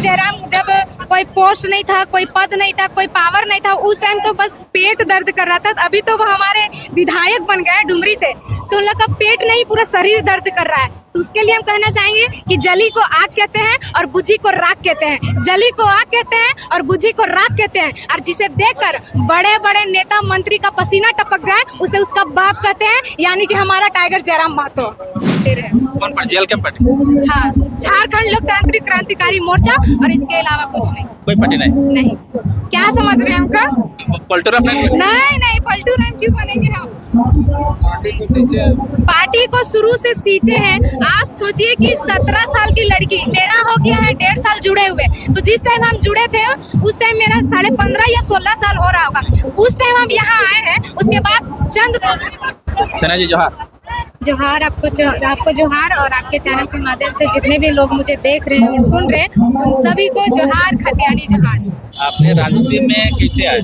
जयराम जब कोई पोस्ट नहीं था, कोई पद नहीं था, कोई पावर नहीं था, उस टाइम तो बस पेट दर्द कर रहा था। अभी तो वो हमारे विधायक बन गए डुमरी से, तो उन लोग का पेट नहीं पूरा शरीर दर्द कर रहा है। तो उसके लिए हम कहना चाहेंगे कि जली को आग कहते हैं और बुझी को राख कहते हैं। जली को आग कहते हैं और बुझी को राख कहते हैं। और जिसे देखकर बड़े बड़े नेता मंत्री का पसीना टपक जाए उसे उसका बाप कहते हैं, यानी कि हमारा टाइगर जयराम महतो। कौन पर जेल के पार्टी? हाँ, झारखंड लोकतांत्रिक क्रांतिकारी मोर्चा, और इसके अलावा कुछ नहीं। कोई पार्टी नहीं? क्या समझ रहे हैं हमका? पलटू राम नहीं, पलटू राम क्यों बनेंगे हम? पार्टी को शुरू से सींचे हैं। आप सोचिए कि 17 साल की लड़की, मेरा हो गया है 1.5 साल जुड़े हुए, तो जिस टाइम हम जुड़े थे उस टाइम मेरा 15.5 या 16 साल हो रहा होगा। उस टाइम हम यहाँ आए हैं, उसके बाद चंद सेना जी जोहार। जोहार आपको जोहार, और आपके चैनल के माध्यम से जितने भी लोग मुझे देख रहे हैं और सुन रहे हैं उन सभी को जोहार, खतियानी जोहार। आपने राजनीति में कैसे आए?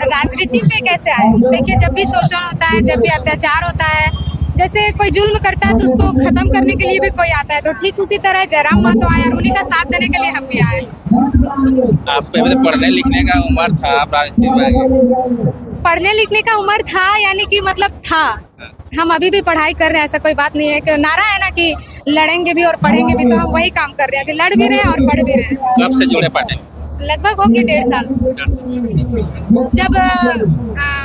राजनीति में कैसे आए? देखिए, जब भी शोषण होता है, जब भी अत्याचार होता है, जैसे कोई जुल्म करता है तो उसको खत्म करने के लिए भी कोई आता है, तो ठीक उसी तरह जयराम महतो आए और उन्हीं का साथ देने के लिए हम भी आए। आपके मतलब पढ़ने लिखने का उम्र था, आप राजनीति में आए? पढ़ने लिखने का उम्र था, यानी कि मतलब था। हम अभी भी पढ़ाई कर रहे हैं, ऐसा कोई बात नहीं है। कि नारा है ना कि लड़ेंगे भी और पढ़ेंगे भी, तो हम वही काम कर रहे हैं कि लड़ भी रहे हैं और पढ़ भी रहे हैं। कब से जुड़े पार्टी? लगभग हो गया 1.5 साल। जब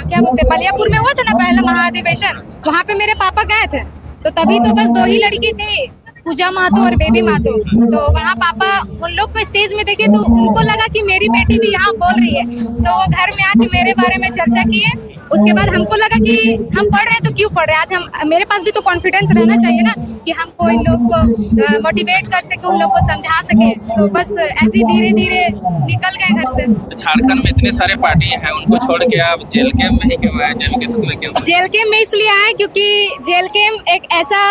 क्या बोलते, बलियापुर में हुआ था ना पहला महाधिवेशन, वहाँ पे मेरे पापा गए थे, तो तभी तो बस 2 ही लड़की थी, पूजा महतो और बेबी महतो। तो वहाँ पापा उन लोग को स्टेज में देखे तो उनको लगा कि मेरी बेटी भी यहाँ बोल रही है, तो वो घर में आके मेरे बारे में चर्चा किए। उसके बाद हमको लगा कि हम पढ़ रहे हैं तो क्यों पढ़ रहे हैं, आज हम मेरे पास भी तो कॉन्फिडेंस रहना चाहिए ना कि हमको इन लोग को मोटिवेट कर सके, उन लोग को समझा सके। तो बस ऐसे धीरे धीरे निकल गए घर से। तो झारखंड में इतने सारे पार्टी हैं, उनको छोड़ के आप जेल कैंप में ही क्यों आए? जेल के साथ में क्यों? जेल कैंप में इसलिए आए क्योंकि जेल कैंप एक ऐसा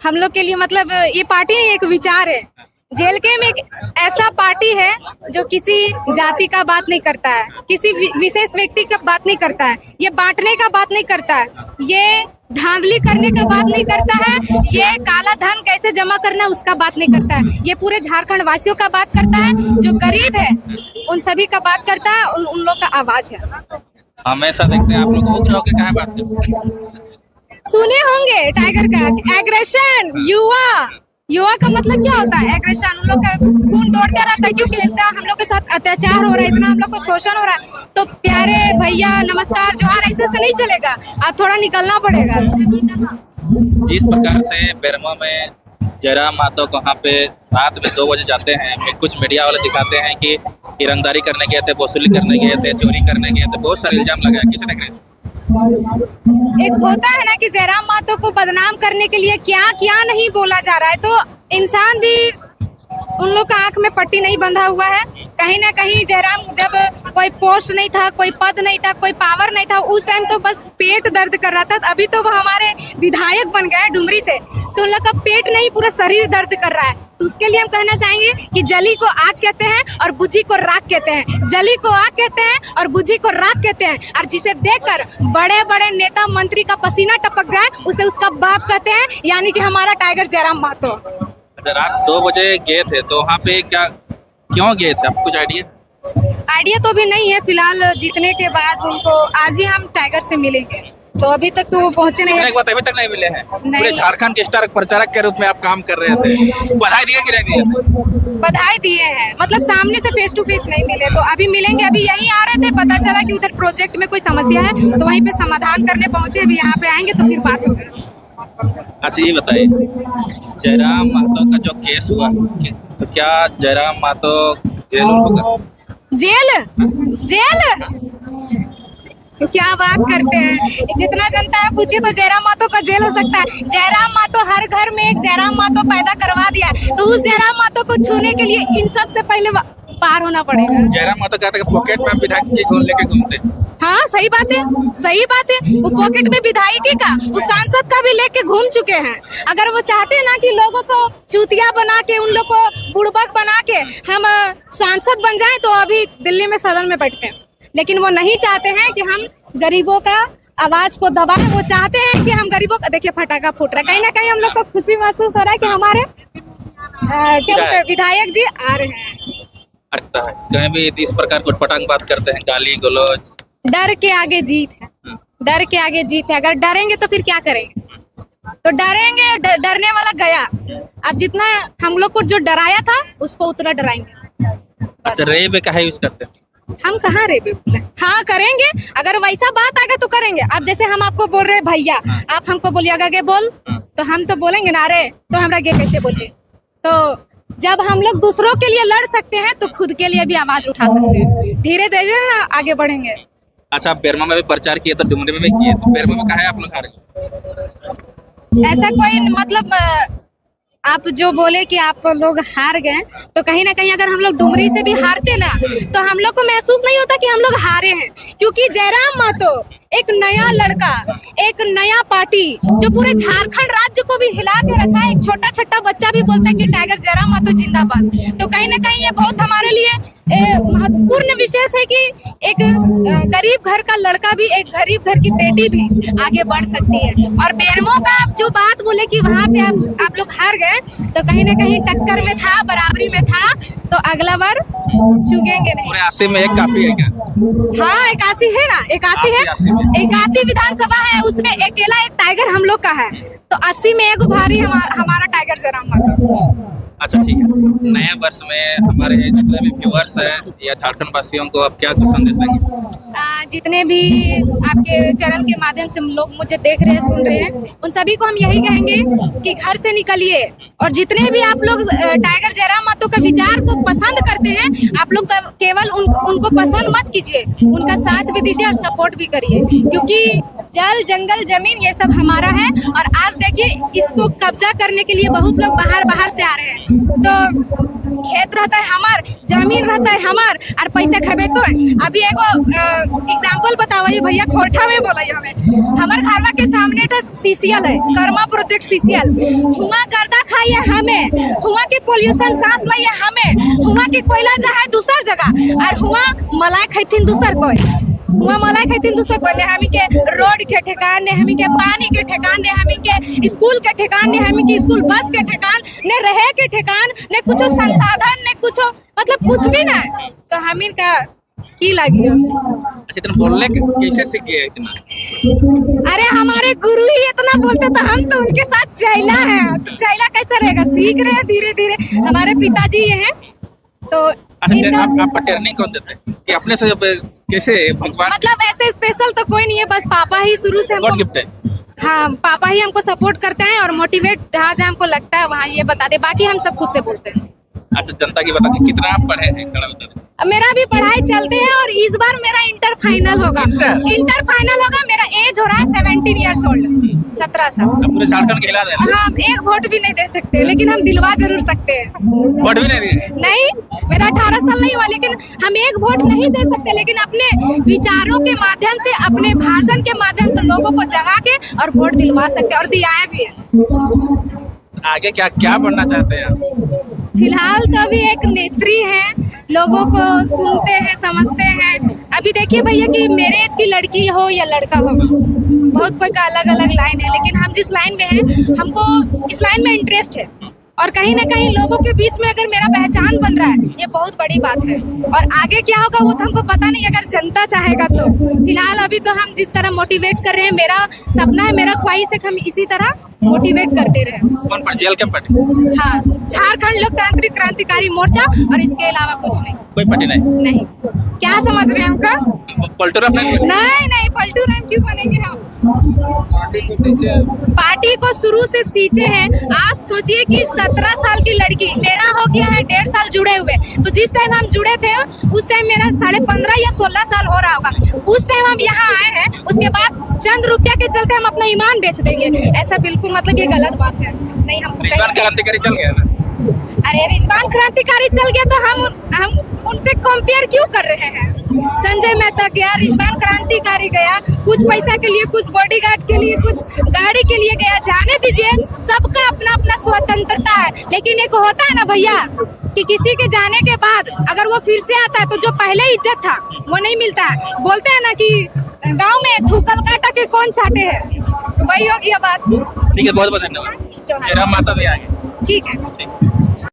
हम लोग के लिए, मतलब ये पार्टी एक विचार है। जेल कैंप एक ऐसा पार्टी है जो किसी जाति का बात नहीं करता है, किसी विशेष व्यक्ति का बात नहीं करता है, ये बांटने का बात नहीं करता है, ये धांधली करने का बात नहीं करता है, ये काला धन कैसे जमा करना उसका बात नहीं करता है। ये पूरे झारखंड वासियों का बात करता है, जो गरीब है उन सभी का बात करता है, उन लोग का आवाज है। हमेशा देखते हैं आप लोग उग्र होकर कहाँ बात करते हैं? सुने होंगे टाइगर का एग्रेशन। युवा का मतलब क्या होता है? एग्रेशन। उन लोग का खून दौड़ता रहता है क्योंकि इतना हम लोग के साथ अत्याचार हो रहा है, इतना हम लोग को शोषण हो रहा है। तो प्यारे भैया नमस्कार जोहार ऐसे से नहीं चलेगा, आप थोड़ा निकलना पड़ेगा। जिस प्रकार से बेरमा में जयराम महतो को वहाँ पे रात में 2 बजे जाते हैं, कुछ मीडिया वाले दिखाते हैं कि ईरानदारी करने गए थे, वसूली करने गए थे, चोरी करने गए थे, बहुत सारे इल्जाम लगाए। किस देख रहे हैं? एक होता है ना कि जयराम महतो को बदनाम करने के लिए क्या क्या नहीं बोला जा रहा है, तो इंसान भी उन लोग का आंख में पट्टी नहीं बंधा हुआ है। कहीं ना कहीं जयराम जब कोई पोस्ट नहीं था, कोई पद नहीं था, कोई पावर नहीं था, उस टाइम तो बस पेट दर्द कर रहा था। अभी तो वो हमारे विधायक बन गए डुमरी से, तो उन लोग का पेट नहीं पूरा शरीर दर्द कर रहा है। तो उसके लिए हम कहना चाहेंगे कि जली को आग कहते हैं और बुझी को राख कहते हैं। जली को आग कहते हैं और बुझी को राख कहते हैं। और जिसे देखकर बड़े बड़े नेता मंत्री का पसीना टपक जाए उसे उसका बाप कहते हैं, यानी कि हमारा टाइगर जयराम महतो। अच्छा, रात 2 बजे गए थे तो वहाँ पे क्यों गए थे? आपको कुछ आइडिया तो भी नहीं है फिलहाल। जीतने के बाद उनको आज ही हम टाइगर से मिलेंगे, तो अभी तक तो वो पहुंचे नहीं। अभी तक नहीं मिले हैं। नहीं। पूरे झारखंड के स्टार प्रचारक के रूप में आप काम कर रहे थे, बधाई दिए कि नहीं दिए? बधाई दिए हैं, मतलब सामने से फेस टू फेस नहीं मिले, तो अभी मिलेंगे। अभी यहीं आ रहे थे, पता चला कि उधर प्रोजेक्ट में कोई समस्या है, तो वहीं पे समाधान करने पहुंचे। अभी यहाँ पे आएंगे तो फिर बात होगी। अच्छा, ये बताइए, जयराम महतो का जो केस हुआ, तो क्या जयराम महतो जेल होगा? जेल तो क्या बात करते हैं, जितना जनता है पूछिए तो जयराम महतो का जेल हो सकता है। जयराम महतो हर घर में एक जयराम महतो पैदा करवा दिया, तो उस जयराम महतो को छूने के लिए इन सब से पहले पार होना पड़ेगा। जयराम महतो कहते हैं पॉकेट में विधायक की घूम लेके घूमते। हाँ, सही बात है, सही बात है। वो पॉकेट में विधायक का, वो सांसद का भी लेके घूम चुके हैं। अगर वो चाहते हैं ना कि लोगों को चूतिया बना के, उन लोग को बुड़बक बना के हम सांसद बन जाएं, तो अभी दिल्ली में सदन में बैठते हैं। लेकिन वो नहीं चाहते हैं कि हम गरीबों का आवाज को दबाएं। वो चाहते हैं कि हम गरीबों का, देखिए फटाका फूट रहा है, कहीं ना कहीं हम लोग को खुशी महसूस हो रहा है कि हमारे क्या बोलते हैं, विधायक जी आ रहे हैं। लगता है कहीं भी इस प्रकार कुछ पटांग बात करते हैं, गाली गलौज। डर के आगे जीत है, डर के आगे जीत है। अगर डरेंगे तो फिर क्या करेंगे? तो डरेंगे, डरने वाला गया। अब जितना हम लोग को जो डराया था उसको उतना डराएंगे। अच्छा, रे पे कहा यूज करते हैं? हम कहाँ रे बोले, हाँ करेंगे। अगर वैसा बात आएगा तो करेंगे। अब जैसे हम आपको बोल रहे भैया, आप हमको बोलिएगा गे बोल, तो हम तो बोलेंगे ना रे, तो हमरा गे कैसे बोलिए? तो जब हम लोग दूसरों के लिए लड़ सकते हैं तो खुद के लिए भी आवाज उठा सकते हैं। धीरे धीरे ना आगे बढ़ेंगे। अच्छा, आप बेरमा में भी प्रचार किए तो डुमरी में भी किए, तो बेरमा में कहा है आप लोग हार गए? ऐसा कोई मतलब आप जो बोले कि आप लोग हार गए, तो कहीं ना कहीं अगर हम लोग डुमरी से भी हारते ना तो हम लोग को महसूस नहीं होता कि हम लोग हारे हैं, क्योंकि जयराम महतो एक नया लड़का, एक नया पार्टी जो पूरे झारखंड राज्य को भी हिला के रखा है। एक छोटा छोटा बच्चा भी बोलता है कि टाइगर जयराम महतो जिंदाबाद। तो कहीं ना कहीं ये बहुत हमारे लिए महत्वपूर्ण विशेष है कि एक गरीब घर का लड़का भी, एक गरीब घर की बेटी भी आगे बढ़ सकती है। और बेरमो का आप जो बात बोले कि वहाँ पे आप लोग हार गए, तो कहीं ना कहीं टक्कर में था, बराबरी में था, तो अगला बार चूकेंगे नहीं। पूरे 80 में एक काफी है क्या? हाँ, 81 है ना, 81 है, 81 विधानसभा है, उसमें अकेला एक टाइगर हम लोग का है। तो 80 में एक भारी हमारा टाइगर जयराम महतो। अच्छा, ठीक है। नए वर्ष में हमारे जितने भी व्यूअर्स हैं या झारखंड वासियों को आप क्या कुछ संदेश देंगे? जितने भी आपके चैनल के माध्यम से लोग मुझे देख रहे हैं, सुन रहे हैं, उन सभी को हम यही कहेंगे कि घर से निकलिए, और जितने भी आप लोग टाइगर जयराम महतो के विचार को पसंद करते हैं, आप लोग केवल उनको पसंद मत कीजिए, उनका साथ भी दीजिए और सपोर्ट भी करिए, क्योंकि जल जंगल जमीन ये सब हमारा है। और आज देखिए, इसको कब्जा करने के लिए बहुत लोग बाहर से आ रहे हैं। तो खेत रहता है हमार, जमीन रहता है हमार, और पैसा खबे तो अभी एगो एग्जांपल बताइए भैया, खोरठा में बोलिए हमें, हमारे घरवा के सामने था सीसीएल है, कर्मा प्रोजेक्ट सीसीएल। हुआ गर्दा खाइए हमें, हुआ के पोल्यूशन सांस लाइए हमें, हुआ के कोयला जहाँ दूसर जगह, और हुआ मलाई खैथिन दूसर कोई, हुआ मलाई खैथिन दूसर कोई। ने हमी के रोड के ठेकान, ने हमी के पानी के ठेकान, ने हमी के स्कूल के ठेकान, ने हमी के स्कूल बस के ठेकान, ने रहे के ठेकान, ने कुछ संसाधन, ने कुछ मतलब कुछ भी ना। तो हमी का की लगी। अच्छा, इतना बोलने कैसे सीख गए इतना? अरे हमारे गुरु ही इतना बोलते, तो हम तो उनके साथ चैला है, तो चैला कैसा रहेगा? सीख रहे हैं धीरे धीरे। हमारे पिताजी ये हैं, तो अच्छा, आपका ट्रेनिंग कौन देते हैं कि अपने से कैसे भगवान? मतलब ऐसे स्पेशल तो कोई नहीं है, बस पापा ही शुरू से हमको गिफ्ट है। हाँ, पापा ही हमको सपोर्ट करते हैं और मोटिवेट जहाँ जहाँ हमको लगता है वहाँ ये बता दे, बाकी हम सब खुद से बोलते हैं। अच्छा, जनता की बता दें कितना आप पढ़े हैं? मेरा भी पढ़ाई चलते हैं, और इस बार मेरा इंटर फाइनल होगा। इंटर फाइनल होगा। मेरा एज हो रहा है 17 ईयर्स ओल्ड, 17 साल। पूरे झारखंड के हिला दे रहे हैं। हम एक वोट भी नहीं दे सकते, लेकिन हम दिलवा जरूर सकते हैं। वोट भी नहीं, मेरा 18 साल नहीं हुआ, लेकिन हम एक वोट नहीं दे सकते, लेकिन अपने विचारों के माध्यम से, अपने भाषण के माध्यम से लोगों को जगा के और वोट दिलवा सकते हैं, और दिलाया भी है। आगे क्या बनना चाहते हैं आप? फिलहाल तो अभी एक नेत्री हैं, लोगों को सुनते हैं, समझते हैं। अभी देखिए भैया कि मेरे एज की लड़की हो या लड़का हो, बहुत कोई का अलग अलग लाइन है, लेकिन हम जिस लाइन में हैं, हमको इस लाइन में इंटरेस्ट है। और कहीं ना कहीं लोगों के बीच में अगर मेरा पहचान बन रहा है, ये बहुत बड़ी बात है। और आगे क्या होगा वो तो हमको पता नहीं, अगर जनता चाहेगा तो। फिलहाल अभी तो हम जिस तरह मोटिवेट कर रहे हैं, मेरा सपना है, मेरा ख्वाहिश है कि हम इसी तरह मोटिवेट करते रहे। कौन पर जेल क्या पार्टी? हाँ, झारखंड लोकतांत्रिक क्रांतिकारी मोर्चा, और इसके अलावा कुछ नहीं। कोई पार्टी नहीं? क्या समझ रहे हैं हमका? पलटू राम नहीं, पलटू राम क्यों बनेंगे हम? पार्टी को शुरू से सींचे हैं। आप सोचिए कि 17 साल की लड़की, मेरा हो गया है 1.5 साल जुड़े हुए, तो जिस टाइम हम जुड़े थे उस टाइम मेरा 15.5 या 16 साल हो रहा होगा। उस टाइम हम यहाँ आए हैं, उसके बाद चंद रुपया के चलते हम अपना ईमान बेच देंगे, ऐसा बिल्कुल मतलब ये गलत बात है। नहीं, हमको क्रांतिकारी चल गया ना। अरे रिजवान क्रांतिकारी चल गया तो हम उनसे कंपेयर क्यों कर रहे हैं? संजय मेहता गया, रिजवान क्रांतिकारी गया, कुछ पैसा के लिए, कुछ बॉडीगार्ड के लिए, कुछ गाड़ी के लिए गया। जाने दीजिए, सबका अपना अपना स्वतंत्रता है। लेकिन एक होता है ना भैया कि किसी के जाने के बाद अगर वो फिर से आता है तो जो पहले इज्जत था वो नहीं मिलता है। बोलते हैं ना कि गाँव में थूकल काटा के कौन चाटे है, वही हो गया बात। ठीक है, बहुत बहुत धन्यवाद। जयराम महतो भी आगे। ठीक है।